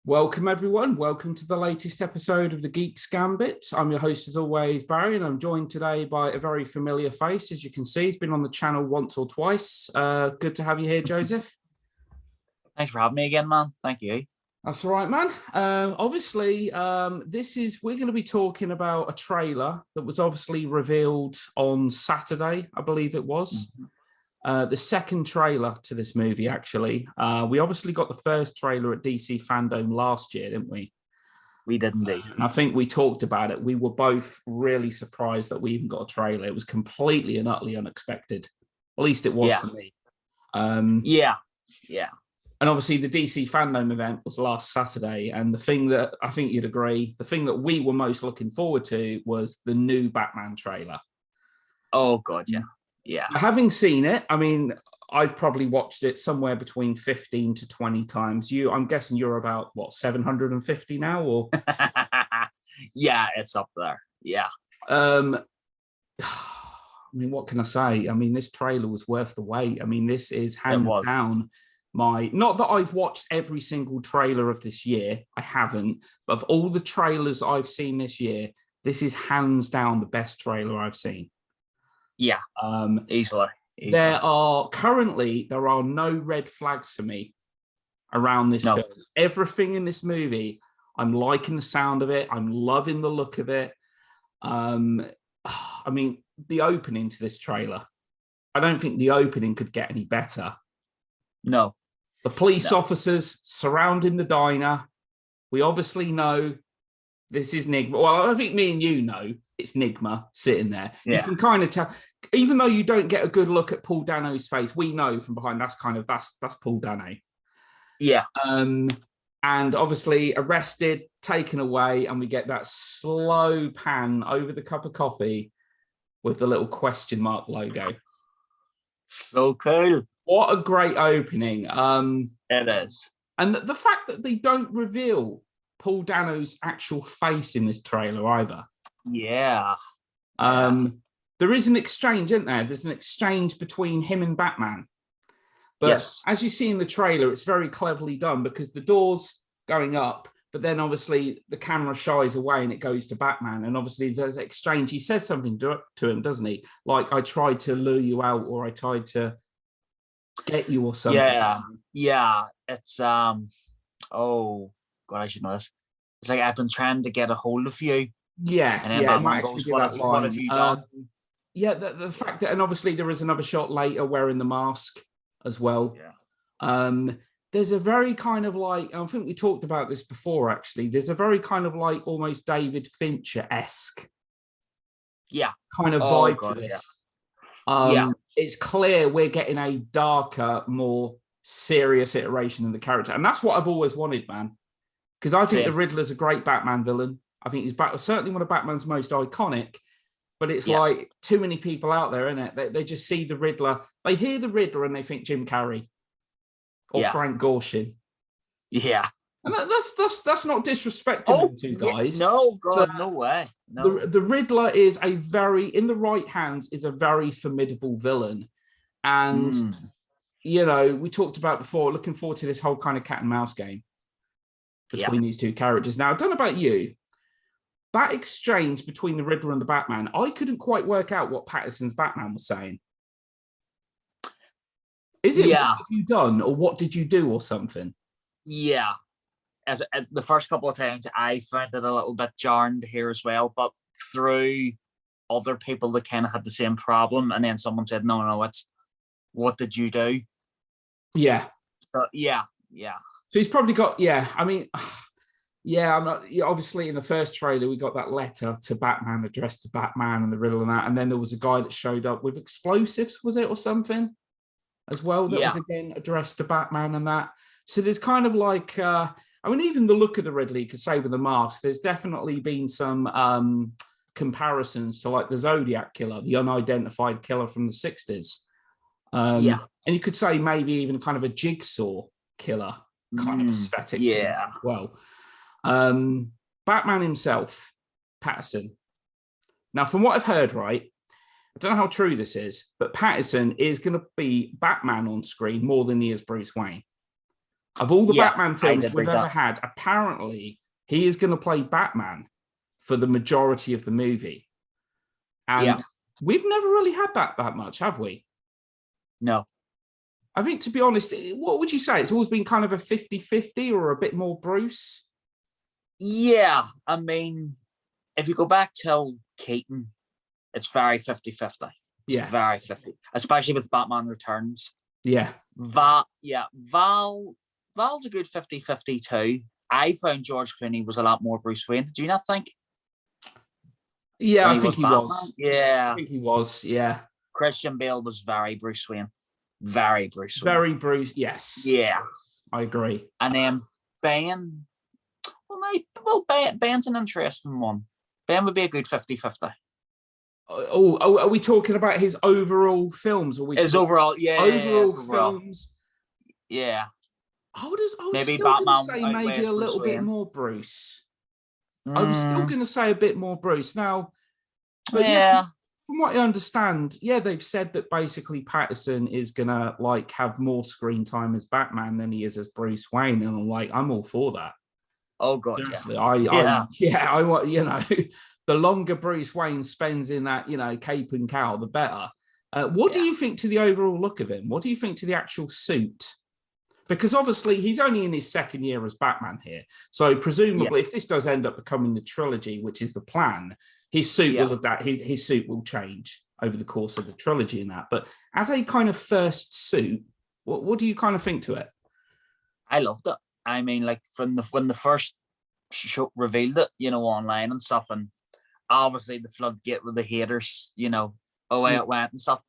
Welcome, everyone. Welcome to the latest episode of the Geeks Gambit. I'm your host, as always, Barry, and I'm joined today by a very familiar face. As you can see, he's been on the channel once or twice. Good to have you here, Joseph. Thanks for having me again, man. Thank you. That's all right, man. Obviously, we're going to be talking about a trailer that was obviously revealed on Saturday, I believe it was. The second trailer to this movie, actually. We obviously got the first trailer at DC Fandom last year, didn't we? We did indeed. And I think we talked about it. We were both really surprised that we even got a trailer. It was completely and utterly unexpected. At least it was for me. Yeah. And obviously the DC Fandom event was last Saturday. And the thing that I think you'd agree, the thing that we were most looking forward to was the new Batman trailer. Oh, God, yeah. Yeah. Having seen it, I mean, I've probably watched it somewhere between 15 to 20 times. I'm guessing you're about, 750 now? Or Yeah, it's up there. Yeah. I mean, what can I say? I mean, this trailer was worth the wait. I mean, this is hands down not that I've watched every single trailer of this year. I haven't. But of all the trailers I've seen this year, this is hands down the best trailer I've seen. Yeah, easily. There are no red flags for me around this film. Everything in this movie, I'm liking the sound of it. I'm loving the look of it. I mean, the opening to this trailer, I don't think the opening could get any better. No. The police officers surrounding the diner. We obviously know this is Nigma. Well, I think me and you know it's Nigma sitting there. Yeah. You can kind of tell, even though you don't get a good look at Paul Dano's face, we know from behind that's Paul Dano. Yeah. And obviously arrested, taken away, and we get that slow pan over the cup of coffee with the little question mark logo. So cool. What a great opening. It is. And the fact that they don't reveal Paul Dano's actual face in this trailer either. Yeah. There is an exchange, isn't there? There's an exchange between him and Batman. But as you see in the trailer, it's very cleverly done because the door's going up, but then obviously the camera shies away and it goes to Batman. And obviously there's an exchange. He says something to him, doesn't he? Like, I tried to lure you out, or I tried to get you, or something. Yeah. It's, oh, God, I should know this. It's like, I've been trying to get a hold of you. Yeah. And then Batman goes, what have you done? Yeah, the fact that, and obviously there is another shot later wearing the mask as well. Yeah. There's a very kind of like, I think we talked about this before, actually. There's a very kind of like almost David Fincher-esque kind of vibe to this. It's clear we're getting a darker, more serious iteration of the character. And that's what I've always wanted, man. Because I think the Riddler's a great Batman villain. I think he's certainly one of Batman's most iconic. But it's like too many people out there, isn't it? They just see the Riddler. They hear the Riddler and they think Jim Carrey or Frank Gorshin. Yeah. And that's not disrespecting the two guys. No, God, no way. No. The Riddler is in the right hands, is a very formidable villain. And, you know, we talked about before, looking forward to this whole kind of cat and mouse game between these two characters. Now, I don't know about you, that exchange between the Riddler and the Batman, I couldn't quite work out what Pattinson's Batman was saying. Is it what have you done, or what did you do, or something? Yeah. At the first couple of times, I found it a little bit jarring to hear as well, but through other people that kind of had the same problem, and then someone said, no, it's what did you do? Yeah. So, yeah. So he's probably got, I mean... Yeah, I'm not. Obviously, in the first trailer, we got that letter to Batman addressed to Batman and the Riddle and that, and then there was a guy that showed up with explosives, was it, or something, as well? That was again addressed to Batman and that. So there's kind of like, I mean, even the look of the Riddler, you could say with the mask. There's definitely been some comparisons to like the Zodiac killer, the unidentified killer from the '60s. And you could say maybe even kind of a Jigsaw killer kind of aesthetic to this as well. Batman himself, Pattinson. Now, from what I've heard, right, I don't know how true this is, but Pattinson is going to be Batman on screen more than he is Bruce Wayne. Of all the Yeah, Batman I films did we've read ever that. had, apparently he is going to play Batman for the majority of the movie. Yeah, And we've never really had that much, have we? no. I think, to be honest, what would you say? It's always been kind of a 50-50 or a bit more Bruce? Yeah, I mean, if you go back till Keaton, it's very 50-50. It's Yeah. very 50, especially with Batman Returns. Yeah. Val's a good 50-50 too. I found George Clooney was a lot more Bruce Wayne. Do you not think? Yeah, When I he think was he Batman? was. I Yeah. think he was. Yeah. Christian Bale was very Bruce Wayne. Very Bruce Wayne. Very Bruce. Yes. Yeah. I agree. And then Ben, Ben's an interesting one. Ben would be a good 50-50. Oh, are we talking about his overall films? Or His overall, yeah. overall his overall. films? Yeah. I was Maybe still going to Batman say maybe outweighs a Bruce little bit Wayne. more Bruce. I was still going to say a bit more Bruce. Now, but Yeah. From what I understand, yeah, they've said that basically Patterson is gonna like have more screen time as Batman than he is as Bruce Wayne, and I'm like, I'm all for that. Oh god, Seriously, yeah. I want, you know, the longer Bruce Wayne spends in that, you know, cape and cowl, the better. What do you think to the overall look of him? What do you think to the actual suit? Because obviously he's only in his second year as Batman here. So presumably if this does end up becoming the trilogy, which is the plan, his suit will adapt, his suit will change over the course of the trilogy and that. But as a kind of first suit, what do you kind of think to it? I loved it. I mean, like when the first show revealed it, you know, online and stuff, and obviously the floodgate with the haters, you know, away it went and stuff.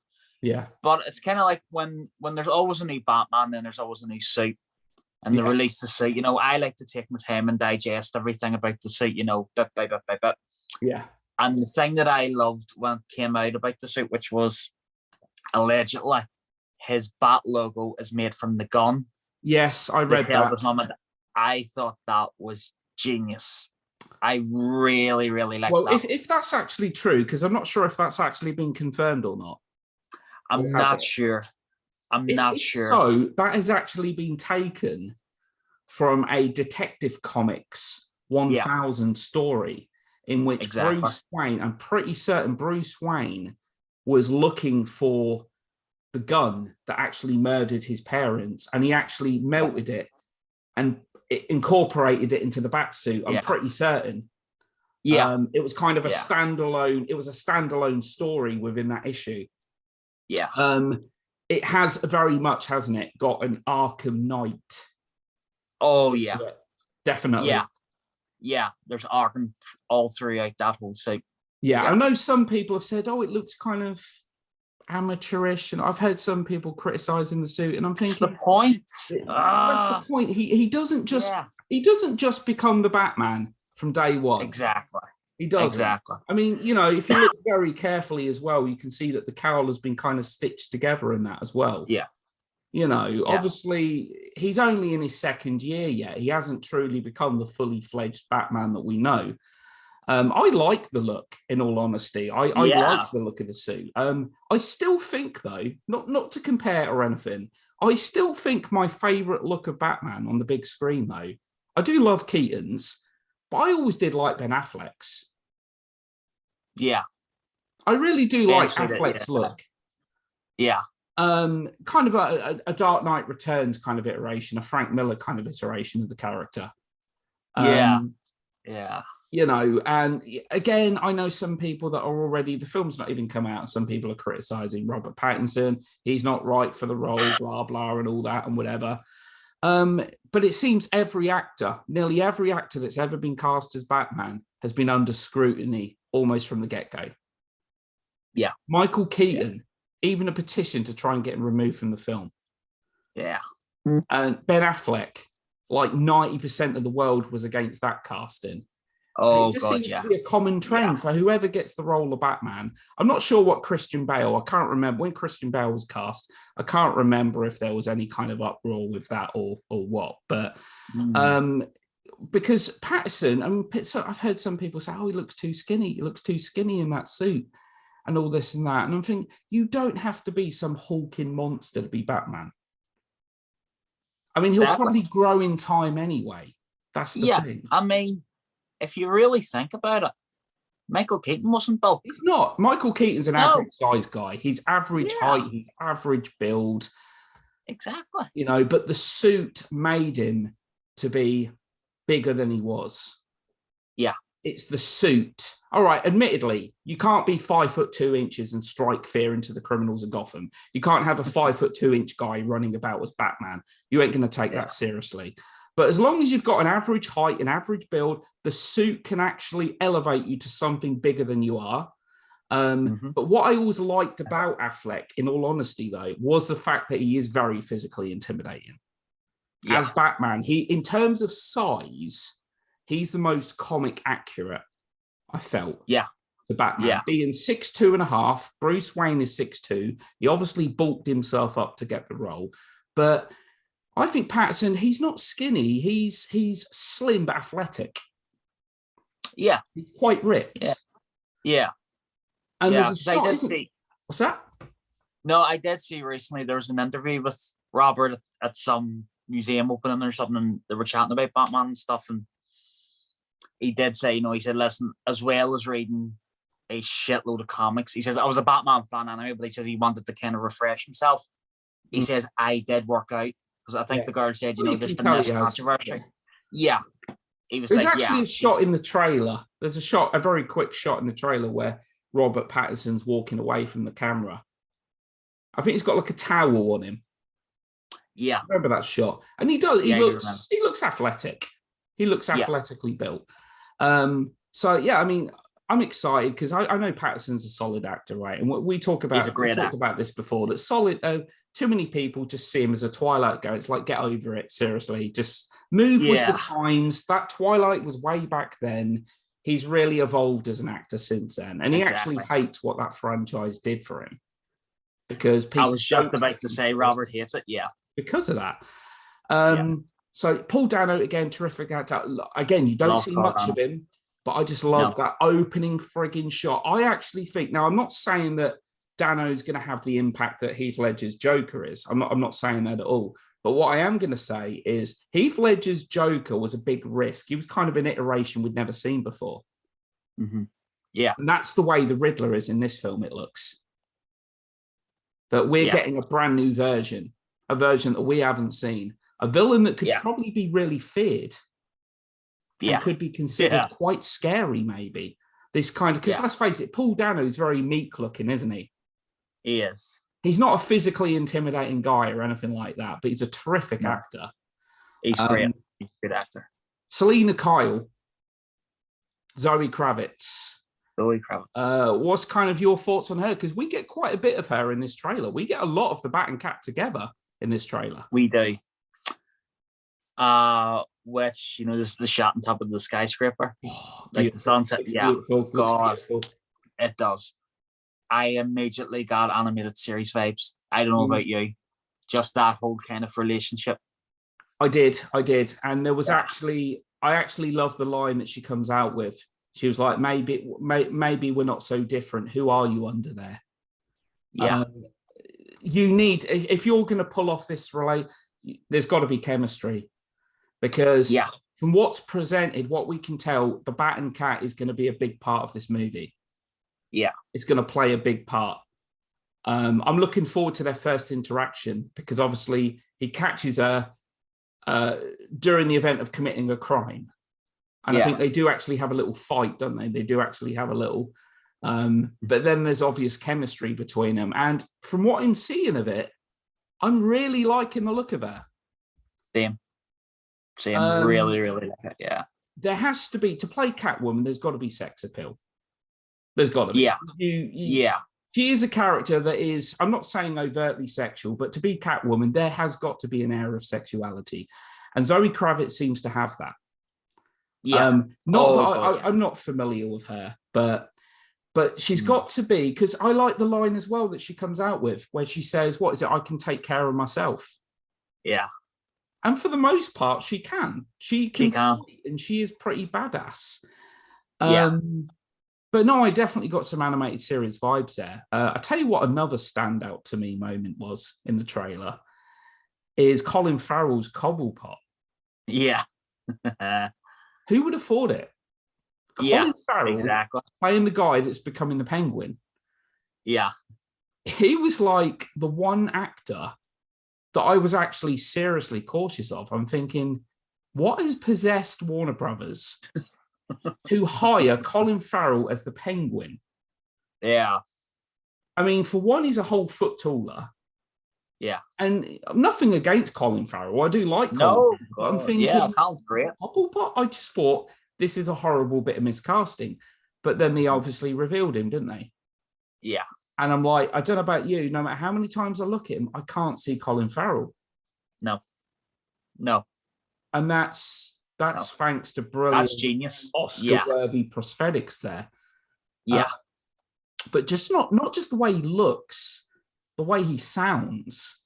Yeah. But it's kind of like when there's always a new Batman, then there's always a new suit. And they release the suit. You know, I like to take my time and digest everything about the suit, you know, bit by bit by bit. Yeah. And the thing that I loved when it came out about the suit, which was allegedly his bat logo is made from the gun. Yes, I read that. I thought that was genius. I really, really like that. Well, if that's actually true, because I'm not sure if that's actually been confirmed or not. I'm not sure. I'm not sure. So that has actually been taken from a Detective Comics 1000 story in which Bruce Wayne, I'm pretty certain Bruce Wayne was looking for the gun that actually murdered his parents, and he actually melted it and incorporated it into the Batsuit. I'm pretty certain. Yeah. It was kind of a standalone, it was a standalone story within that issue. Yeah. It has very much, hasn't it, got an Arkham Knight. Oh yeah. Definitely. Yeah. Yeah. There's Arkham all throughout that whole suit. Yeah. I know some people have said, oh, it looks kind of amateurish, and I've heard some people criticizing the suit, and I'm thinking that's the point. That's the point. He doesn't just become the Batman from day one. Exactly. He doesn't. Exactly. I mean, you know, if you look very carefully as well, you can see that the cowl has been kind of stitched together in that as well. Yeah. You know, obviously he's only in his second year yet. He hasn't truly become the fully fledged Batman that we know. I like the look, in all honesty. I like the look of the suit. I still think, though, not to compare or anything, I still think my favorite look of Batman on the big screen, though, I do love Keaton's, but I always did like Ben Affleck's. Yeah. I really do like Affleck's look. Yeah. Kind of a Dark Knight Returns kind of iteration, a Frank Miller kind of iteration of the character. Yeah. You know, and again, I know some people that are already, the film's not even come out, and some people are criticizing Robert Pattinson. He's not right for the role, blah, blah, and all that and whatever. But it seems nearly every actor that's ever been cast as Batman has been under scrutiny almost from the get-go. Yeah. Michael Keaton, even a petition to try and get him removed from the film. Yeah. And Ben Affleck, like 90% of the world was against that casting. Oh, it just seems to be a common trend for whoever gets the role of Batman. I'm not sure what Christian Bale, I can't remember when Christian Bale was cast. I can't remember if there was any kind of uproar with that or what. But because Patterson, I mean, I've heard some people say, oh, he looks too skinny. He looks too skinny in that suit and all this and that. And I'm thinking, you don't have to be some hulking monster to be Batman. I mean, he'll Exactly. probably grow in time anyway. That's the Yeah, thing. I mean, if you really think about it, Michael Keaton wasn't bulk. He's not. Michael Keaton's an No. average size guy. He's average Yeah, height. He's average build. exactly. But the suit made him to be bigger than he was. Yeah. It's the suit. All right, admittedly, you can't be 5'2" and strike fear into the criminals of Gotham. You can't have a 5'2" guy running about as Batman. You ain't going to take that seriously. But as long as you've got an average height, an average build, the suit can actually elevate you to something bigger than you are. But what I always liked about Affleck, in all honesty, though, was the fact that he is very physically intimidating. Yeah. As Batman, in terms of size, he's the most comic accurate, I felt. Yeah. The Batman. Yeah. Being 6'2.5", Bruce Wayne is 6'2". He obviously bulked himself up to get the role. But I think Pattinson, he's not skinny. He's slim but athletic. Yeah. He's quite ripped. Yeah. Yeah. And yeah, there's a shot, I did see. What's that? No, I did see recently there was an interview with Robert at some museum opening or something, and they were chatting about Batman and stuff. And he did say, he said, listen, as well as reading a shitload of comics, he says, I was a Batman fan anyway, but he says he wanted to kind of refresh himself. He says, I did work out because I think the girl said, there's been this controversy. Yeah. He was There's like, actually a shot in the trailer. There's a very quick shot in the trailer where Robert Pattinson's walking away from the camera. I think he's got like a towel on him. Yeah. I remember that shot. And he does. He looks athletic. He looks athletically built. So yeah, I mean, I'm excited because I know Pattinson's a solid actor, right? And we talk about about this before. That solid. Too many people just see him as a Twilight guy. It's like, get over it. Seriously, just move with the times. That Twilight was way back then. He's really evolved as an actor since then, and he actually hates what that franchise did for him. Because I was just about to say Robert hates it. Yeah, because of that. So Paul Dano again, terrific actor. Again, you don't see much of him, but I just love that opening frigging shot. I actually think, now I'm not saying that Dano's going to have the impact that Heath Ledger's Joker is. I'm not saying that at all. But what I am going to say is Heath Ledger's Joker was a big risk. He was kind of an iteration we'd never seen before. Mm-hmm. Yeah. And that's the way the Riddler is in this film, it looks. That we're getting a brand new version, a version that we haven't seen. A villain that could probably be really feared. And could be considered quite scary, maybe. This kind of, because let's face it, Paul Dano is very meek looking, isn't he? He is. He's not a physically intimidating guy or anything like that, but he's a terrific actor. He's great. He's a good actor. Selena Kyle, Zoe Kravitz. What's kind of your thoughts on her? Because we get quite a bit of her in this trailer. We get a lot of the Bat and Cat together in this trailer. We do. Which, this is the shot on top of the skyscraper. Like the sunset. Yeah. God, it does. I immediately got animated series vibes. I don't know about you. Just that whole kind of relationship. I did. And there was I actually love the line that she comes out with. She was like, maybe we're not so different. Who are you under there? Yeah. You need, if you're going to pull off this there's got to be chemistry. Because from what's presented, what we can tell, the Bat and Cat is going to be a big part of this movie. Yeah. It's going to play a big part. I'm looking forward to their first interaction because obviously he catches her during the event of committing a crime. And I think they do actually have a little fight, don't they? They do actually have a little. But then there's obvious chemistry between them. And from what I'm seeing of it, I'm really liking the look of her. Same, really, really like it. Yeah. There has to be, to play Catwoman, there's got to be sex appeal. There's got to be. Yeah. She is a character that is, I'm not saying overtly sexual, but to be Catwoman, there has got to be an air of sexuality. And Zoe Kravitz seems to have that. Yeah. I'm not familiar with her, but she's got to be, because I like the line as well that she comes out with, where she says, what is it? I can take care of myself. Yeah. And for the most part, she can. She can. And she is pretty badass. But no, I definitely got some animated series vibes there. I tell you what, another standout to me moment was in the trailer. is Colin Farrell's Cobblepot. Yeah. Who would afford it? Yeah, Colin Farrell exactly. playing the guy that's becoming the Penguin. Yeah. He was like the one actor that I was actually seriously cautious of. I'm thinking, what has possessed Warner Brothers to hire Colin Farrell as the Penguin? Yeah. I mean, for one, he's a whole foot taller. Yeah. And nothing against Colin Farrell. I do like No, Colin, but I'm thinking, yeah, Colin's great. Cobblepot? I just thought this is a horrible bit of miscasting. But then they obviously revealed him, didn't they? Yeah. And I'm like, I don't know about you, no matter how many times I look at him, I can't see Colin Farrell. No. And that's thanks to brilliant, that's genius, Oscar-worthy prosthetics there. Yeah. But just not just the way he looks, the way he sounds.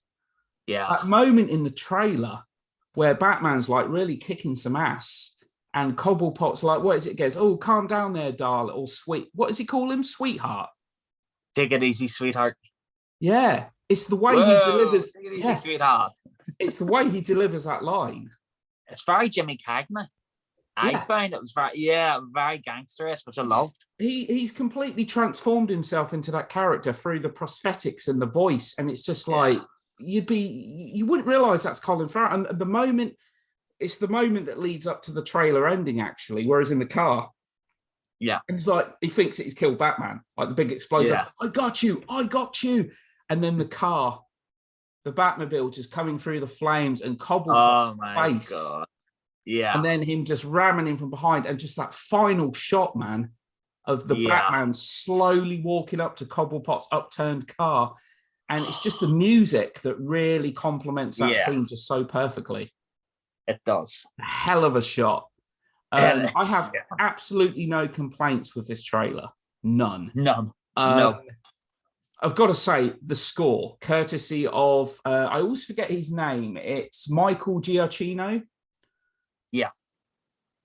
Yeah. That moment in the trailer where Batman's like really kicking some ass and Cobblepot's like, what is it? Gets, oh, calm down there, darling, or sweet. What does he call him? Sweetheart. Take it easy, sweetheart. Yeah. It's the way he delivers. Take it easy, sweetheart. It's the way he delivers that line. It's very Jimmy Cagney. I find it was very gangsterish, which I loved. He's completely transformed himself into that character through the prosthetics and the voice. And it's just like, you wouldn't realize that's Colin Farrell. And it's the moment that leads up to the trailer ending, actually, whereas in the car. Yeah. And it's like, he thinks that he's killed Batman, like the big explosion. Yeah. I got you. And then the car, the Batmobile just coming through the flames and Cobblepot's face. God. Yeah. And then him just ramming him from behind and just that final shot, man, of the Batman slowly walking up to Cobblepot's upturned car. And it's just the music that really complements that scene just so perfectly. It does. A hell of a shot. I have absolutely no complaints with this trailer. None. No. I've got to say, the score, courtesy of, I always forget his name. It's Michael Giacchino. Yeah.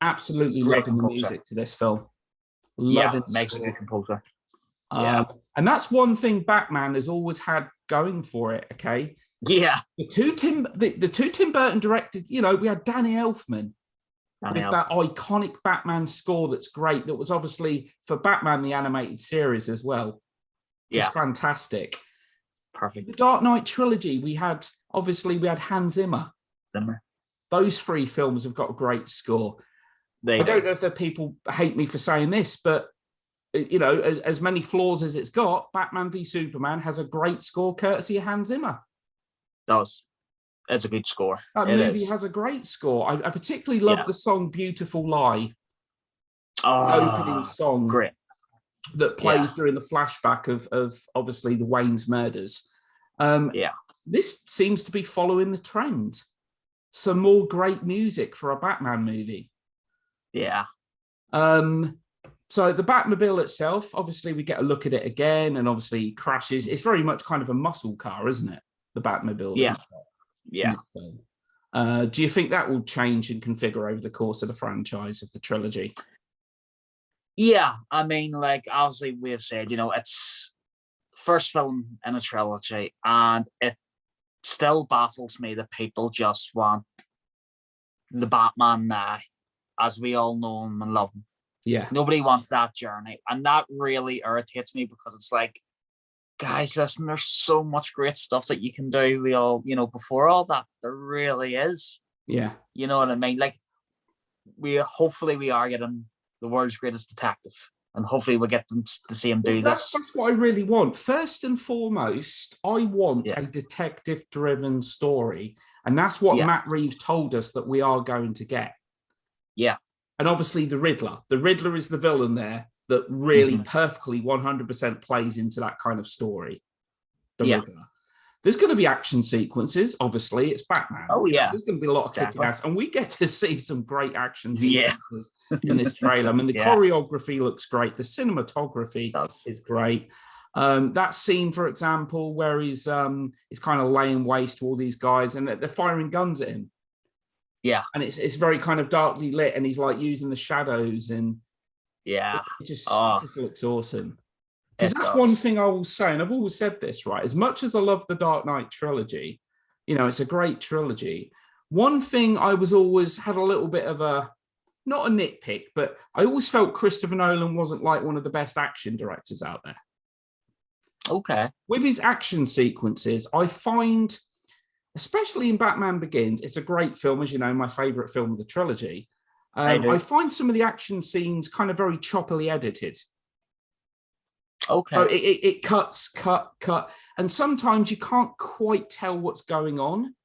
Absolutely loving the music to this film. Makes a good composer. And that's one thing Batman has always had going for it, okay? Yeah. The two Tim Burton directed, we had Danny Elfman with that iconic Batman score that's great. That was obviously for Batman, the animated series as well. Just fantastic. Perfect. The Dark Knight trilogy, we had Hans Zimmer. Those three films have got a great score. I don't know if the people hate me for saying this, but as many flaws as it's got, Batman v Superman has a great score courtesy of Hans Zimmer. Does. It's a good score. That movie has a great score. I particularly love the song Beautiful Lie. Opening song. Great. That plays during the flashback of obviously the Wayne's murders. This seems to be following the trend. Some more great music for a Batman movie. Yeah. So the Batmobile itself, obviously we get a look at it again, and obviously it crashes. It's very much kind of a muscle car, isn't it? The Batmobile. Yeah. Do you think that will change and configure over the course of the franchise of the trilogy? Yeah, I mean, like, obviously we have said, it's first film in a trilogy, and it still baffles me that people just want the Batman now, as we all know him and love him. Yeah. Nobody wants that journey, and that really irritates me, because it's like, guys, listen, there's so much great stuff that you can do. We all, before all that, there really is. Yeah. You know what I mean? Like, hopefully we are getting the world's greatest detective, and hopefully we'll get them to see him do this. That's what I really want. First and foremost, I want a detective-driven story, and that's what Matt Reeves told us that we are going to get. Yeah. And obviously the Riddler. The Riddler is the villain there that really perfectly 100% plays into that kind of story. The Riddler. There's going to be action sequences. Obviously, it's Batman. Oh, yeah. There's going to be a lot of kicking ass, and we get to see some great action sequences in this trailer. I mean, the choreography looks great. The cinematography is great. That scene, for example, where he's kind of laying waste to all these guys, and they're firing guns at him. Yeah. And it's very kind of darkly lit, and he's like using the shadows, and it just looks awesome. Because that's one thing I will say, and I've always said this, right? As much as I love the Dark Knight trilogy, it's a great trilogy. One thing I was always had a little bit of not a nitpick, but I always felt Christopher Nolan wasn't like one of the best action directors out there. Okay. With his action sequences, I find, especially in Batman Begins, it's a great film, as you know, my favorite film of the trilogy. I find some of the action scenes kind of very choppily edited. Okay. So it cuts, cut, and sometimes you can't quite tell what's going on.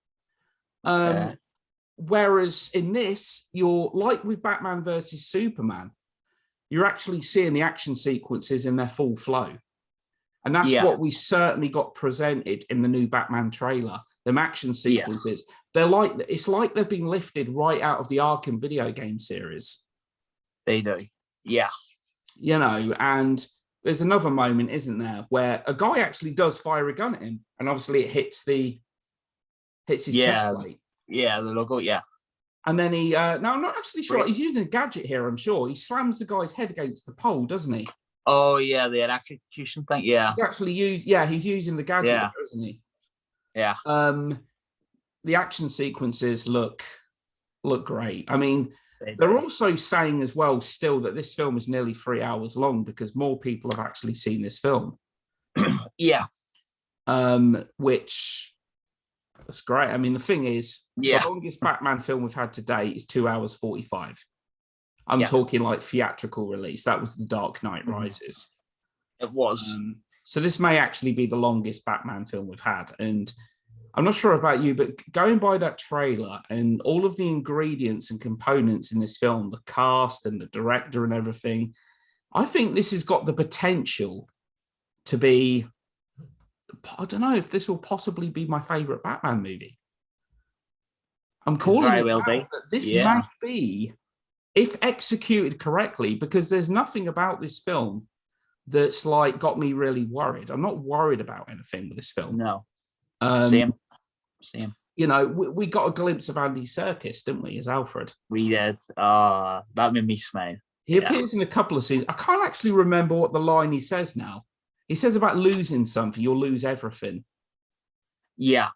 Whereas in this, you're like with Batman versus Superman, you're actually seeing the action sequences in their full flow. And that's what we certainly got presented in the new Batman trailer. Them action sequences, it's like they've been lifted right out of the Arkham video game series. They do. Yeah. And there's another moment, isn't there, where a guy actually does fire a gun at him, and obviously it hits his chest plate. Yeah, the logo, yeah. And then he, no, I'm not actually sure. He's using a gadget here, I'm sure. He slams the guy's head against the pole, doesn't he? Oh, yeah, the electrocution thing, yeah. He actually he's using the gadget, there, isn't he? Yeah. The action sequences look great. I mean, they're also saying as well still that this film is nearly 3 hours long because more people have actually seen this film. Yeah. Which that's great. I mean, the thing is, the longest Batman film we've had to date is 2 hours 45. I'm talking like theatrical release. That was The Dark Knight Rises. It was. So this may actually be the longest Batman film we've had. And I'm not sure about you, but going by that trailer and all of the ingredients and components in this film, the cast and the director and everything, I think this has got the potential to be, I don't know if this will possibly be my favorite Batman movie. I'm calling it that this might be, if executed correctly, because there's nothing about this film that's like got me really worried. I'm not worried about anything with this film. No. Same. We got a glimpse of Andy Serkis, didn't we, as Alfred? We did. That made me smile. He appears in a couple of scenes. I can't actually remember what the line he says now. He says about losing something, you'll lose everything. Yeah.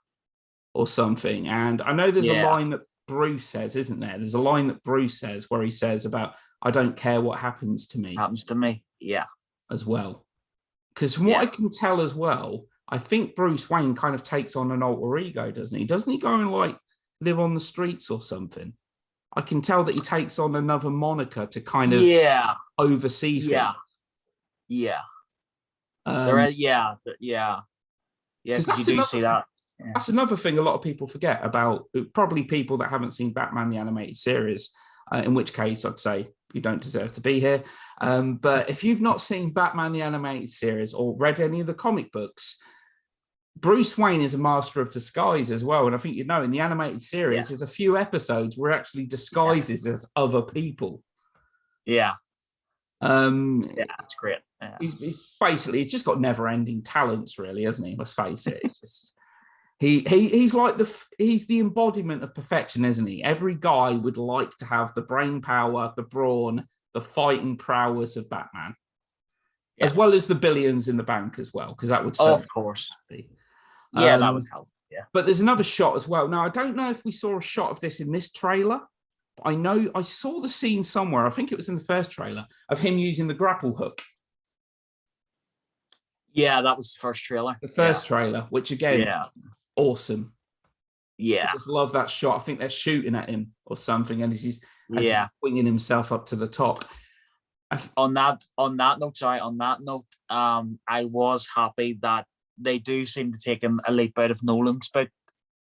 Or something. And I know there's a line that Bruce says, isn't there? There's a line that Bruce says where he says about, I don't care what happens to me. Happens to me, yeah. As well. Because from what I can tell as well, I think Bruce Wayne kind of takes on an alter ego, doesn't he? Doesn't he go and like live on the streets or something? I can tell that he takes on another moniker to kind of oversee things. Yeah. Because you do see that. Yeah. That's another thing a lot of people forget about, probably people that haven't seen Batman the Animated Series, in which case I'd say you don't deserve to be here. But if you've not seen Batman the Animated Series or read any of the comic books, Bruce Wayne is a master of disguise as well. And I think, in the animated series, there's a few episodes where actually disguises as other people. Yeah. That's great. Yeah. He's just got never-ending talents, really, hasn't he? Let's face it. It's just he's like he's the embodiment of perfection, isn't he? Every guy would like to have the brain power, the brawn, the fighting prowess of Batman, as well as the billions in the bank as well, because that would of course be. That would help. Yeah. But there's another shot as well. Now, I don't know if we saw a shot of this in this trailer. I know I saw the scene somewhere. I think it was in the first trailer of him using the grapple hook. Yeah, that was the first trailer. The first trailer, which again, awesome. Yeah. I just love that shot. I think they're shooting at him or something, and he's swinging himself up to the top. On that note, I was happy that they do seem to take a leap out of Nolan's book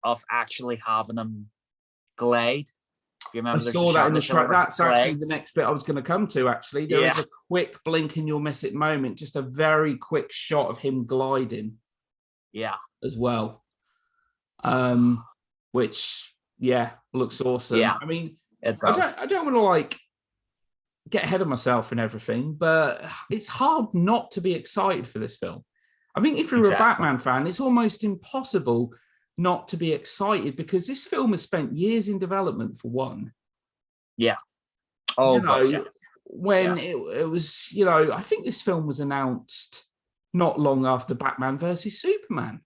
of actually having him glide. You remember I saw that in the track. That's actually the next bit I was going to come to, actually. There is a quick blink and you'll miss it moment, just a very quick shot of him gliding. Yeah. As well. Which, looks awesome. Yeah. I mean, it does. I don't want to get ahead of myself and everything, but it's hard not to be excited for this film. I think if you're a Batman fan, it's almost impossible not to be excited because this film has spent years in development for one. Yeah. When it was, I think this film was announced not long after Batman versus Superman.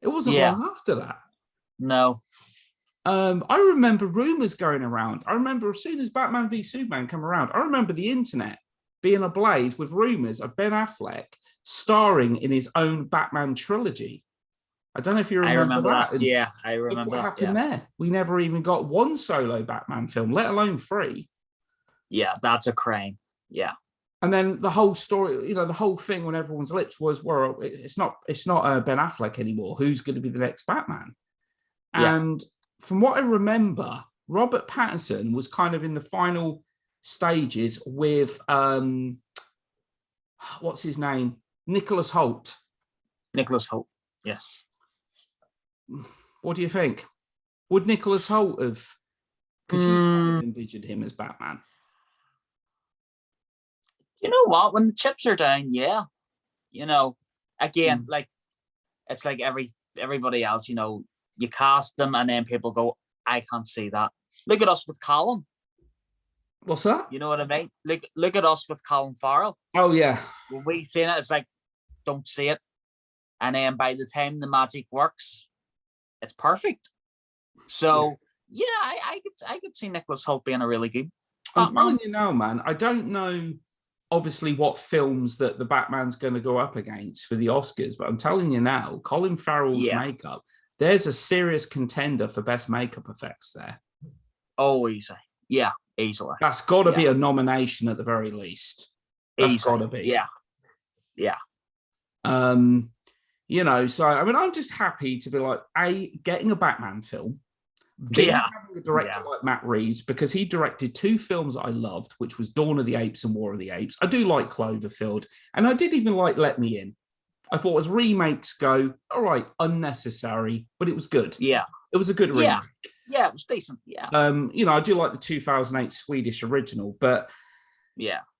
It wasn't Yeah. long after that. No. I remember rumors going around. I remember as soon as Batman v Superman came around, I remember the internet being ablaze with rumors of Ben Affleck starring in his own Batman trilogy. I don't know if you I remember remember that. that. Yeah, I Look remember what that. happened Yeah. there. We never even got one solo Batman film, let alone 3. Yeah, that's a crime. Yeah. And then the whole story, the whole thing on everyone's lips was, well, it's not Ben Affleck anymore. Who's going to be the next Batman? Yeah. And from what I remember, Robert Pattinson was kind of in the final stages with what's his name? Nicholas Hoult. Nicholas Hoult. Yes. What do you think? Would Nicholas Hoult have? Could you have envisioned him as Batman? You know what? When the chips are down, yeah. Again, like it's like everybody else. You cast them, and then people go, "I can't see that." Look at us with Colin. What's that? You know what I mean? Look at us with Colin Farrell. Oh yeah. When we seen it, it's like, don't see it, and then by the time the magic works, it's perfect. So yeah, I could see Nicholas Hoult being a really good I'm telling you now, man. I don't know, obviously, what films that the Batman's going to go up against for the Oscars, but I'm telling you now, Colin Farrell's makeup, there's a serious contender for best makeup effects there. Oh, easy. Yeah, easily. That's got to be a nomination at the very least. That's got to be. Yeah. Yeah. So I mean, I'm just happy to be like, getting a Batman film. Having a director like Matt Reeves, because he directed 2 films that I loved, which was Dawn of the Apes and War of the Apes. I do like Cloverfield, and I did even like Let Me In. I thought as remakes go, all right, unnecessary, but it was good. Yeah. It was a good remake. Yeah, it was decent. Yeah. I do like the 2008 Swedish original, but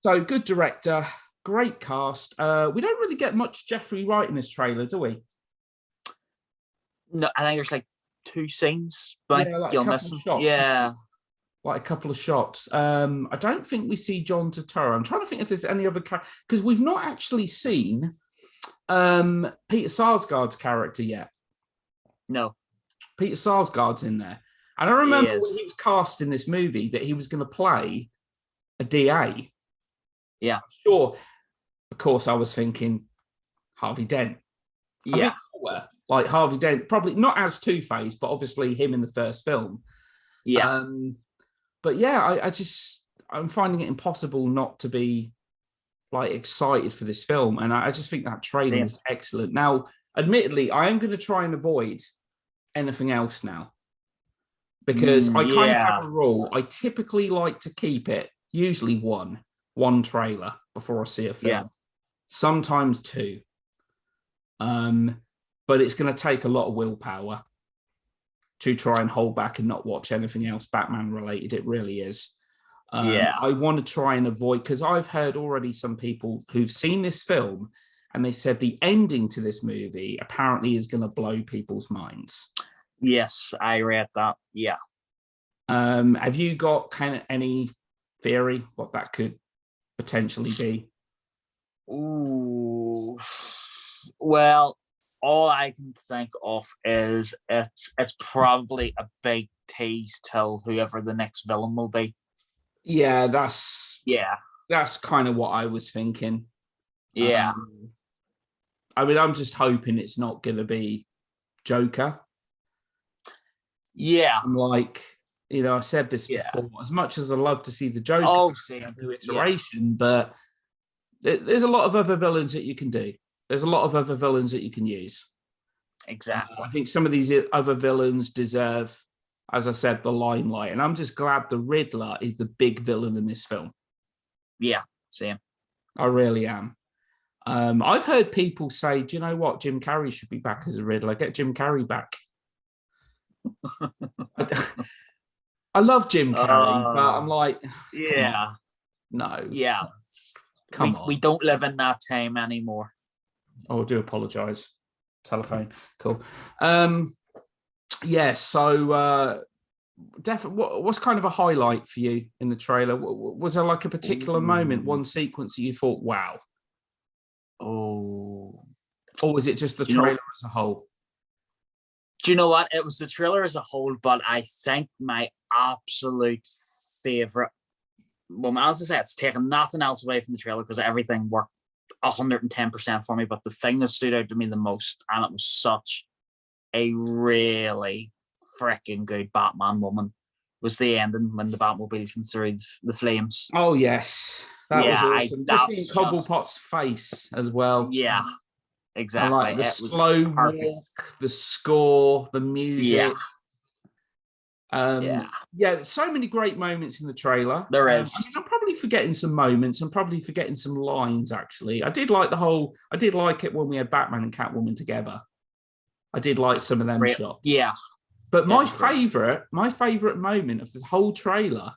so good director, great cast. We don't really get much Jeffrey Wright in this trailer, do we? No, I think there's like 2 scenes, but like you'll miss them. Shots. Yeah. Like a couple of shots. I don't think we see John Turturro. I'm trying to think if there's any other character, because we've not actually seen Peter Sarsgaard's character yet. No. Peter Sarsgaard's in there. And I remember when he was cast in this movie that he was going to play a DA. Yeah. Sure. Of course, I was thinking Harvey Dent. Yeah. Like Harvey Dent, probably not as Two-Face, but obviously him in the first film. Yeah. But yeah, I'm finding it impossible not to be like excited for this film. And I just think that trailer is excellent. Now, admittedly, I am going to try and avoid anything else now, because I kind of have a rule. I typically like to keep it usually one trailer before I see a film, sometimes 2. But it's going to take a lot of willpower to try and hold back and not watch anything else Batman related. It really is. I want to try and avoid, because I've heard already some people who've seen this film and they said the ending to this movie apparently is going to blow people's minds. Yes, I read that. Yeah. Have you got kind of any theory what that could potentially be? Ooh. Well, all I can think of is it's probably a big tease till whoever the next villain will be. Yeah, that's kind of what I was thinking. Yeah. I mean, I'm just hoping it's not going to be Joker. Yeah. I'm like, I said this before, as much as I love to see the Joker new iteration, but there's a lot of other villains that you can do. There's a lot of other villains that you can use. Exactly. I think some of these other villains deserve, as I said, the limelight. And I'm just glad the Riddler is the big villain in this film. Yeah, same. I really am. I've heard people say, do you know what? Jim Carrey should be back as a Riddler. Get Jim Carrey back. I love Jim Carrey, but I'm like, no. Yeah. Come on. We don't live in that time anymore. Oh, I do apologise. Telephone. Cool. So definitely, what's kind of a highlight for you in the trailer? Was there like a particular moment, one sequence that you thought, wow? Oh. Or was it just the trailer as a whole? Do you know what? It was the trailer as a whole, but I think my absolute favorite. Well, as I say, it's taken nothing else away from the trailer because everything worked 110% for me. But the thing that stood out to me the most, and it was such a really freaking good Batman woman, was the ending when the Batmobile came through the flames. Oh yes, that was awesome. That Just seeing was Cobblepot's face as well. Yeah, I exactly. like the It was slow perfect. walk, the score, the music. Yeah. Yeah, so many great moments in the trailer. There I is. mean, I'm probably forgetting some moments. I'm probably forgetting some lines. Actually, I did like it when we had Batman and Catwoman together. I did like some of them Great. shots. Yeah. But It my was great. favorite moment of the whole trailer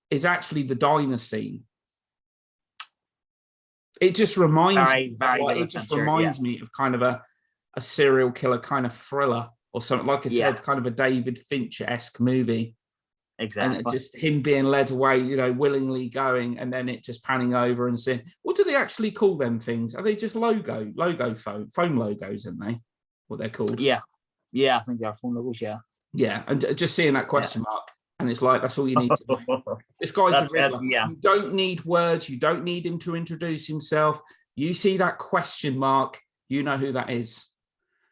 is actually the diner scene. It just reminds Very, very good it just adventure. Yeah. reminds me of kind of a serial killer kind of thriller or something. Like I Yeah. said, kind of a David Fincher-esque movie. Exactly. And just him being led away, you know, willingly going, and then it just panning over and saying, what do they actually call them things? Are they just logo foam logos, aren't they? What they're called? Yeah. Yeah, I think they are phone logos, yeah. Yeah, and just seeing that question mark, and it's like, that's all you need to know. This guy's That's the Riddler. it, yeah. You don't need words. You don't need him to introduce himself. You see that question mark, you know who that is.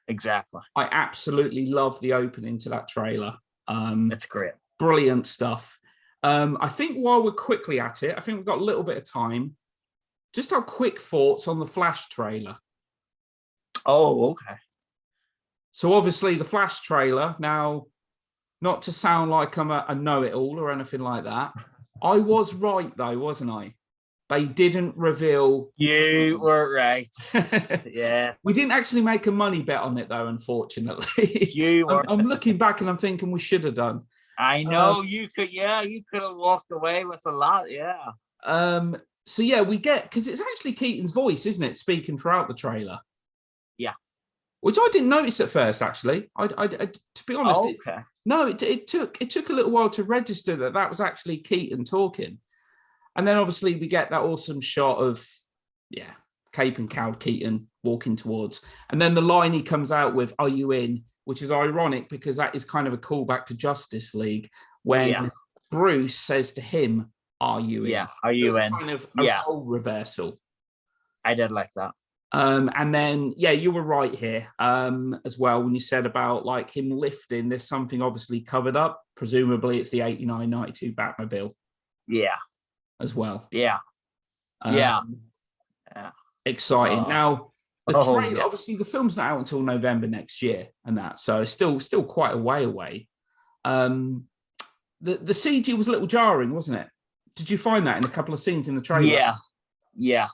Exactly. I absolutely love the opening to that trailer. It's great. Brilliant stuff. I think while we're quickly at it, I think we've got a little bit of time. Just our quick thoughts on the Flash trailer. Oh, okay. So obviously the Flash trailer, now, not to sound like I'm a know-it-all or anything like that, I was right though, wasn't I? They didn't reveal. You were right. Yeah. We didn't actually make a money bet on it though, unfortunately. You were. I'm looking back and I'm thinking we should have done. I know you could have walked away with a lot, yeah. So yeah, we get, because it's actually Keaton's voice, isn't it, speaking throughout the trailer? Yeah. Which I didn't notice at first, actually. I to be honest, Okay. it took a little while to register that was actually Keaton talking. And then obviously we get that awesome shot of, yeah, cape and cowled Keaton walking towards. And then the line he comes out with, "Are you in?" Which is ironic because that is kind of a callback to Justice League when Bruce says to him, "Are you in?" Yeah, are you in? Kind of a role reversal. I did like that. And then, yeah, you were right here as well when you said about like him lifting. There's something obviously covered up. Presumably it's the 89-92 Batmobile. Yeah. As well. Yeah. Exciting. Now, the trailer, yeah. obviously the film's not out until November next year and that, so it's still quite a way away. The CG was a little jarring, wasn't it? Did you find that in a couple of scenes in the trailer? Yeah.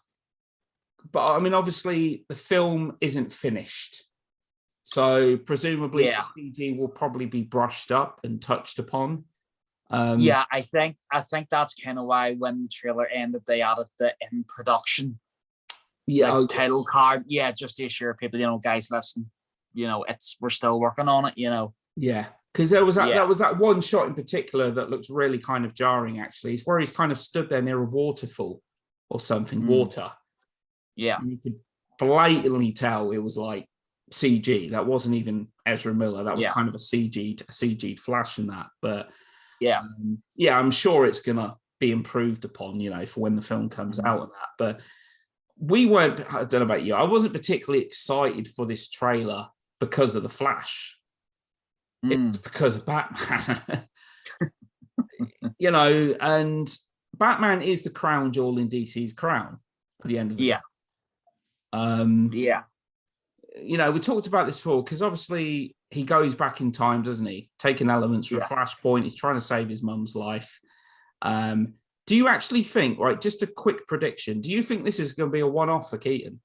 But I mean, obviously the film isn't finished. So presumably the CG will probably be brushed up and touched upon. I think that's kind of why when the trailer ended, they added the in production title card. Yeah, just to assure people, guys, listen, we're still working on it, Yeah, because there was that one shot in particular that looks really kind of jarring. Actually, it's where he's kind of stood there near a waterfall or something, water. Yeah, and you could blatantly tell it was like CG. That wasn't even Ezra Miller. That was kind of a CG Flash in that, but. Yeah, I'm sure it's gonna be improved upon, for when the film comes out and that. But we weren't. I don't know about you. I wasn't particularly excited for this trailer because of the Flash. It's because of Batman. And Batman is the crown jewel in DC's crown at the end of the day. We talked about this before because obviously he goes back in time, doesn't he? Taking elements from Flashpoint. He's trying to save his mum's life. Do you actually think, right, just a quick prediction, do you think this is going to be a one-off for Keaton?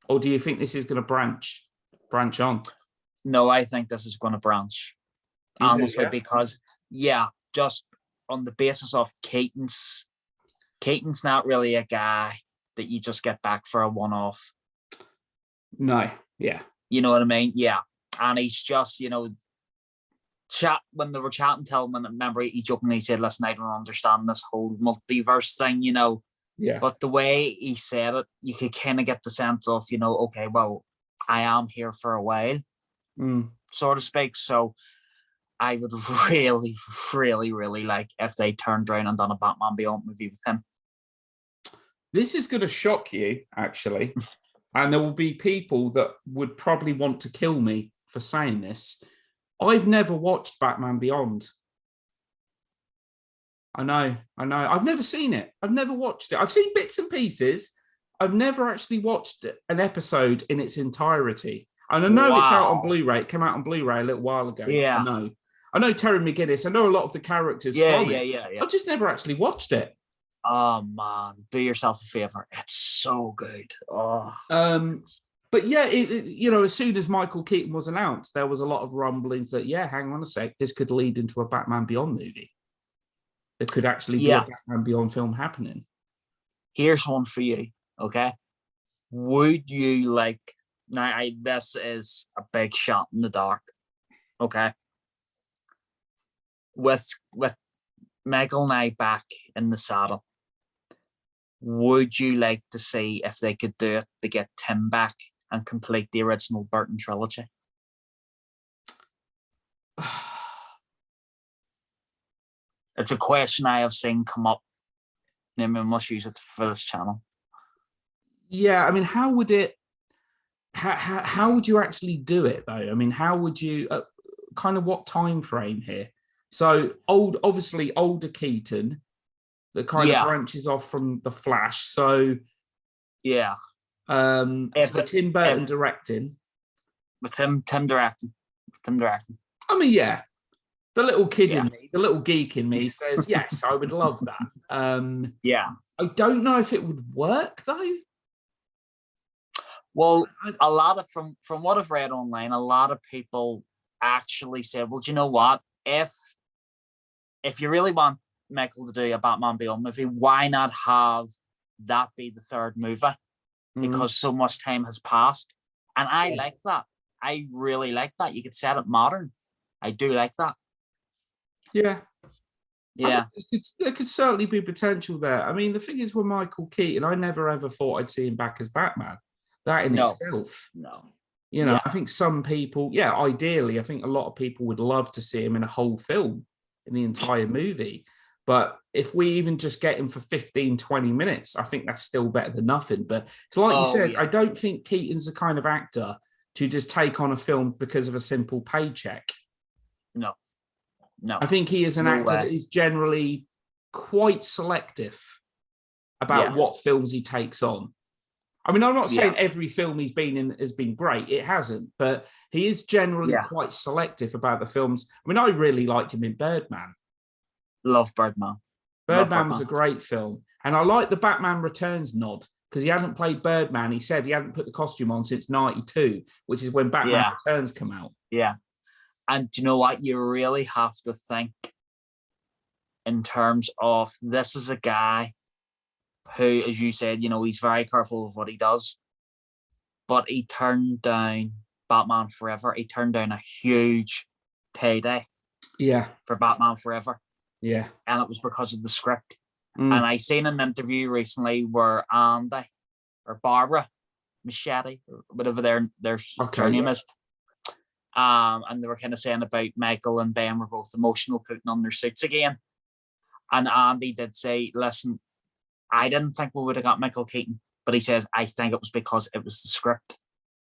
Or do you think this is going to branch on? No, I think this is going to branch. Honestly, because, just on the basis of Keaton's not really a guy that you just get back for a one-off. No, yeah. You know what I mean? Yeah. And he's just, when they were chatting to him, and remember he jokingly said, "Listen, I don't understand this whole multiverse thing, Yeah. But the way he said it, you could kind of get the sense of, okay, well, I am here for a while. Mm. so to speak. So I would really, really, really like if they turned around and done a Batman Beyond movie with him. This is going to shock you, actually. And there will be people that would probably want to kill me for saying this. I've never watched Batman Beyond. I know. I've never seen it. I've never watched it. I've seen bits and pieces. I've never actually watched an episode in its entirety. And I know it's out on Blu-ray. It came out on Blu-ray a little while ago. Yeah. I know Terry McGinnis. I know a lot of the characters from it. I've just never actually watched it. Oh man, do yourself a favor. It's so good. Oh. But yeah, as soon as Michael Keaton was announced, there was a lot of rumblings that, hang on a sec, this could lead into a Batman Beyond movie. There could actually be a Batman Beyond film happening. Here's one for you, okay? Would you like, now this is a big shot in the dark, okay? With Michael and I back in the saddle, would you like to see if they could do it to get Tim back and complete the original Burton trilogy? It's a question I have seen come up. I mean, we must use it for this channel. Yeah, I mean, how would you actually do it though? I mean, how would you kind of what time frame here? So obviously older Keaton that kind of branches off from the Flash. So so Tim Burton directing. With Tim directing. I mean, the little kid in me, the little geek in me says, yes, I would love that. I don't know if it would work though. Well, a lot of from what I've read online, a lot of people actually said, well, do you know what? If you really want Michael to do a Batman Beyond movie, why not have that be the third movie? Because so much time has passed. And I like that. I really like that. You could set it modern. I do like that. Yeah. Yeah. There could certainly be potential there. I mean, the thing is with Michael Keaton, I never ever thought I'd see him back as Batman. That in itself. No. I think some people, ideally, I think a lot of people would love to see him in a whole film, in the entire movie. But if we even just get him for 15, 20 minutes, I think that's still better than nothing. But it's like you said, I don't think Keaton's the kind of actor to just take on a film because of a simple paycheck. No. I think he is an actor that is generally quite selective about what films he takes on. I mean, I'm not saying every film he's been in has been great. It hasn't. But he is generally quite selective about the films. I mean, I really liked him in Birdman. Love Birdman. Birdman was a great film. And I like the Batman Returns nod because he hadn't played Birdman. He said he hadn't put the costume on since 92, which is when Batman Returns come out. Yeah. And do you know what? You really have to think in terms of this is a guy who, as you said, he's very careful of what he does. But he turned down Batman Forever. He turned down a huge payday for Batman Forever. Yeah. And it was because of the script. And I seen an interview recently where Andy or Barbara Machete, or whatever their name is. And they were kind of saying about Michael and Ben were both emotional putting on their suits again. And Andy did say, listen, I didn't think we would have got Michael Keaton, but he says, I think it was because it was the script.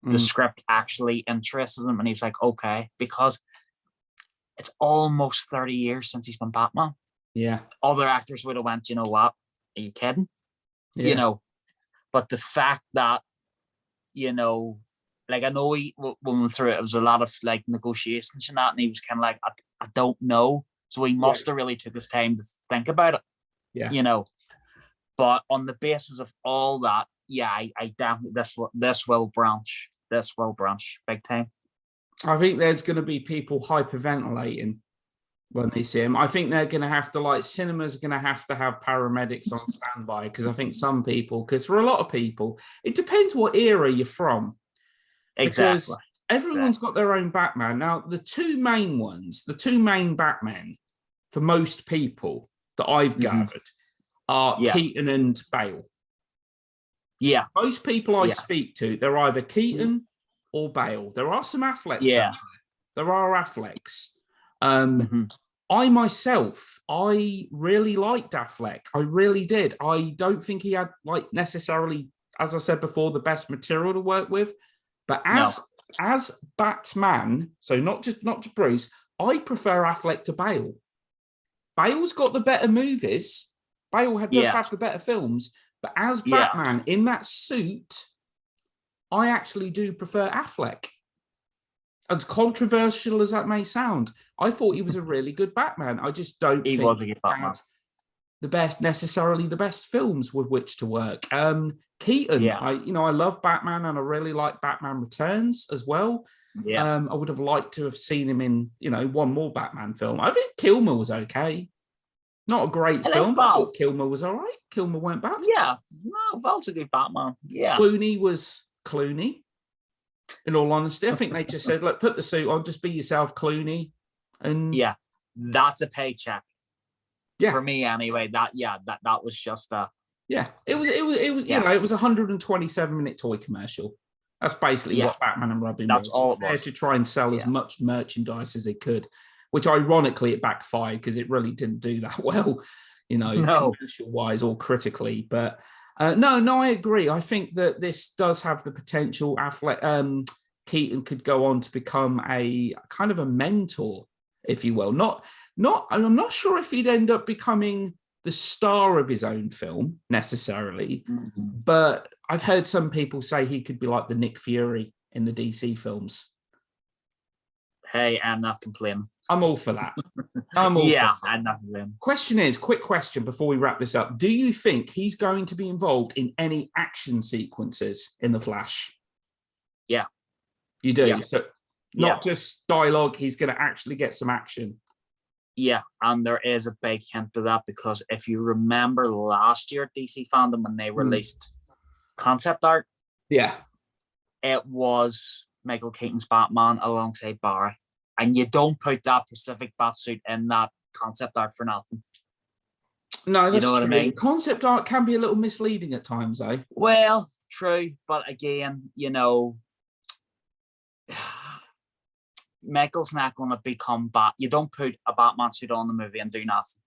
The script actually interested him. And he was like, okay, because it's almost 30 years since he's been Batman. Yeah. Other actors would have went, you know what? Are you kidding? Yeah. But the fact that, like I know when we went through it, was a lot of like negotiations and that, and he was kind of like, I don't know. So he must have really took his time to think about it. Yeah. But on the basis of all that, I definitely this will branch. This will branch big time. I think there's going to be people hyperventilating when they see him. I think they're going to have to, cinemas are going to have paramedics on standby, because I think some people, because for a lot of people, it depends what era you're from. Exactly. Because everyone's got their own Batman. Now, the two main Batmen for most people that I've gathered are Keaton and Bale. Yeah. Most people I speak to, they're either Keaton or Bale. There are some Afflecks Yeah. out there. There are Afflecks. Mhm. I myself, I really liked Affleck. I really did. I don't think he had like necessarily, as I said before, the best material to work with. But No. as Batman, so not just Bruce, I prefer Affleck to Bale. Bale's got the better movies. Does Yeah. have the better films. But as Yeah. Batman in that suit, I actually do prefer Affleck. As controversial as that may sound, I thought he was a really good Batman. I just don't He think was a good Batman. had the best films with which to work. Keaton, Yeah. I love Batman and I really like Batman Returns as well. Yeah. I would have liked to have seen him in, one more Batman film. I think Kilmer was okay. Not a great I like film, but I Val. thought Kilmer was all right. Kilmer weren't bad. Yeah. No, Val's a good Batman. Yeah. Clooney was Clooney. In all honesty, I think they just said, "Look, put the suit on, just be yourself, Clooney." And Yeah. That's a paycheck. yeah, For me anyway. That was just a yeah, it was, Yeah. it was a 127-minute toy commercial. That's basically Yeah. what Batman and Robin That's was. all it There was. to try and sell as Yeah. much merchandise as they could, which ironically it backfired because it really didn't do that well, No. commercial-wise or critically. But no, I agree. I think that this does have the potential. Keaton could go on to become a kind of a mentor, if you will. I'm not sure if he'd end up becoming the star of his own film necessarily, Mhm. but I've heard some people say he could be like the Nick Fury in the DC films. Hey, I'm not complaining. I'm all for that. I'm all for that. I'm not complaining. Quick question before we wrap this up. Do you think he's going to be involved in any action sequences in The Flash? Yeah. You do? Yeah. So not just dialogue, he's going to actually get some action. Yeah, and there is a big hint to that because if you remember last year at DC Fandom when they released concept art, Yeah. it was Michael Keaton's Batman alongside Barry. And you don't put that Pacific Batsuit in that concept art for nothing. No, that's You know what I true. mean? Concept art can be a little misleading at times, eh? Well, true, but again, Michael's not going to become Bat. You don't put a Batman suit on the movie and do nothing.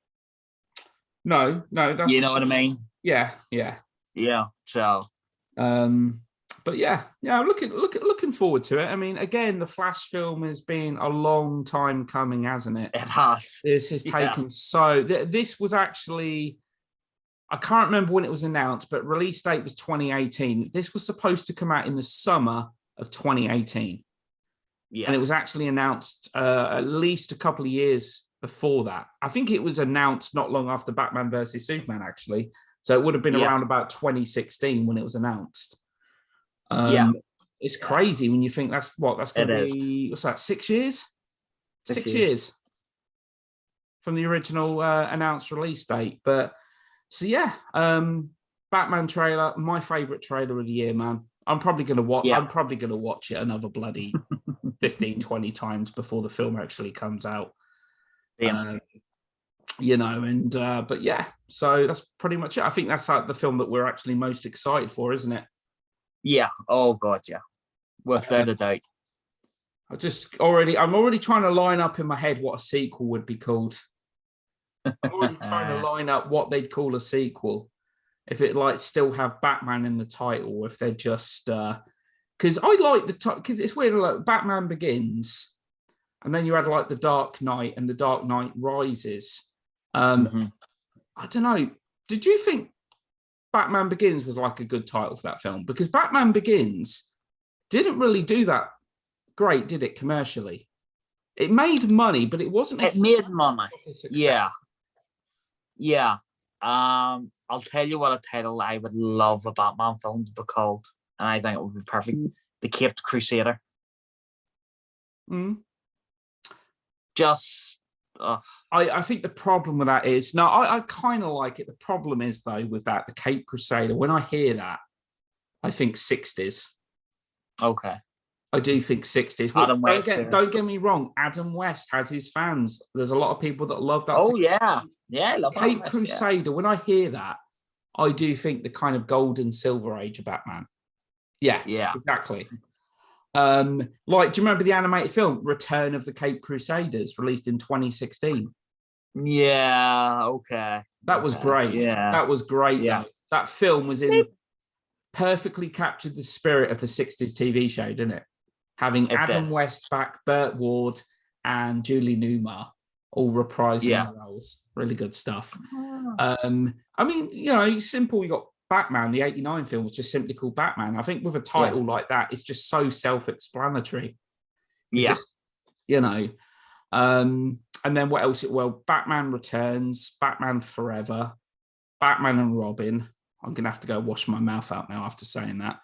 No, that's, you know what I mean? Yeah. Yeah. So, but yeah, I'm looking forward to it. I mean, again, the Flash film has been a long time coming, hasn't it? it has. This has taken this was actually, I can't remember when it was announced, but release date was 2018. This was supposed to come out in the summer of 2018. Yeah. And it was actually announced at least a couple of years before that. I think it was announced not long after Batman versus Superman, actually. So it would have been around about 2016 when it was announced. It's crazy when you think that's going to be, what's that, 6 years? 6 years from the original announced release date. But so, yeah, Batman trailer, my favorite trailer of the year, man. I'm probably going to watch it another bloody 15, 20 times before the film actually comes out. Yeah. But yeah, so that's pretty much it. I think that's like the film that we're actually most excited for, isn't it? Yeah. Oh God, yeah. Without a doubt. I'm already trying to line up in my head what a sequel would be called. I'm already trying to line up what they'd call a sequel. If it still have Batman in the title, if they're just because I like because it's weird, like Batman Begins, and then you had like the Dark Knight and the Dark Knight Rises. I don't know. Did you think Batman Begins was like a good title for that film? Because Batman Begins didn't really do that great, did it, commercially? It made money, but it wasn't. It made money. Yeah. I'll tell you what a title I would love a Batman film to be called, and I think it would be perfect. The Caped Crusader. Just, I think the problem with that is, no, I kind of like it. The problem is, though, with that, the Caped Crusader, when I hear that, I think 60s. Okay. I do think 60s. Adam West, don't get me wrong. Adam West has his fans. There's a lot of people that love that. Oh, yeah. Yeah, I love Caped Crusader. When I hear that, I do think the kind of golden silver age of Batman. Yeah, exactly. Like, do you remember the animated film Return of the Cape Crusaders, released in 2016? Yeah. Okay. That was Okay. great. Yeah. That was great. Yeah. That film was in perfectly captured the spirit of the 60s TV show, didn't it? Having It Adam did. West back, Burt Ward, and Julie Newmar all reprising Yeah. their roles. Really good stuff. Ah. I mean, you know, simple. You got Batman, the '89 film was just simply called Batman. I think with a Yeah. title like that, it's just so self-explanatory. You Yeah. just, you know. And then what else? Well, Batman Returns, Batman Forever, Batman and Robin. I'm gonna have to go wash my mouth out now after saying that.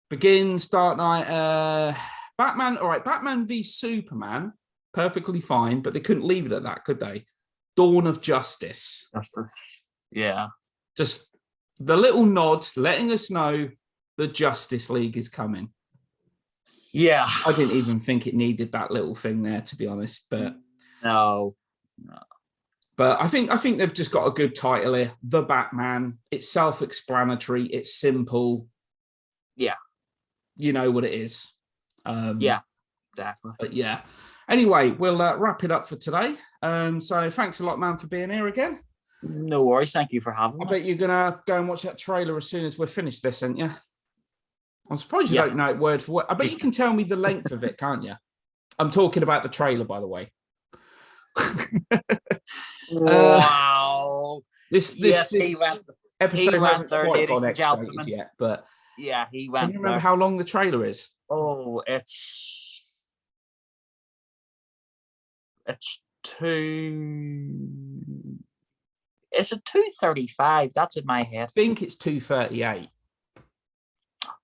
Begins, Dark Knight, Batman. All right, Batman v Superman, perfectly fine, but they couldn't leave it at that, could they? Dawn of Justice. Justice. Yeah. Just the little nod letting us know the Justice League is coming. Yeah. I didn't even think it needed that little thing there, to be honest. But No. But I think they've just got a good title here. The Batman. It's self-explanatory. It's simple. Yeah. You know what it is. Yeah. Exactly. But yeah. Anyway, we'll wrap it up for today. So thanks a lot, man, for being here again. No worries. Thank you for having me. I bet you're gonna go and watch that trailer as soon as we're finished this, aren't you? I'm surprised you Yeah. don't know it word for word. I bet you can tell me the length of it, can't you? I'm talking about the trailer, by the way. Wow. This episode hasn't there, quite ladies gone and X-rated gentlemen. yet, but Yeah, he can went you remember there. how long the trailer is? Oh, it's two. Is it 2:35? That's in my I head. think it's 2:38.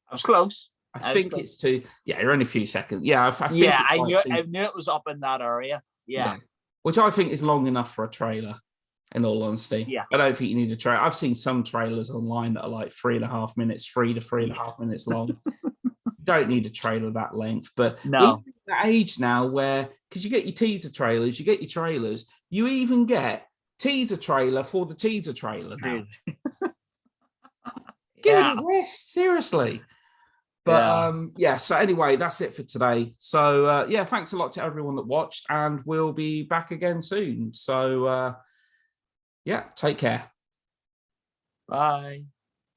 I was close. I think it's two. Yeah, you're only a few seconds. Yeah, I think Yeah, it's I like knew it was up in that area. Yeah. Which I think is long enough for a trailer. In all honesty, Yeah. I don't think you need a trailer. I've seen some trailers online that are like 3.5 minutes, 3 to 3.5 minutes long. You don't need a trailer that length. But No. we're at that age now where, because you get your teaser trailers, you get your trailers, you even get teaser trailer for the teaser trailer now. Give it a rest, seriously. But so anyway, that's it for today. So thanks a lot to everyone that watched, and we'll be back again soon. So take care. Bye.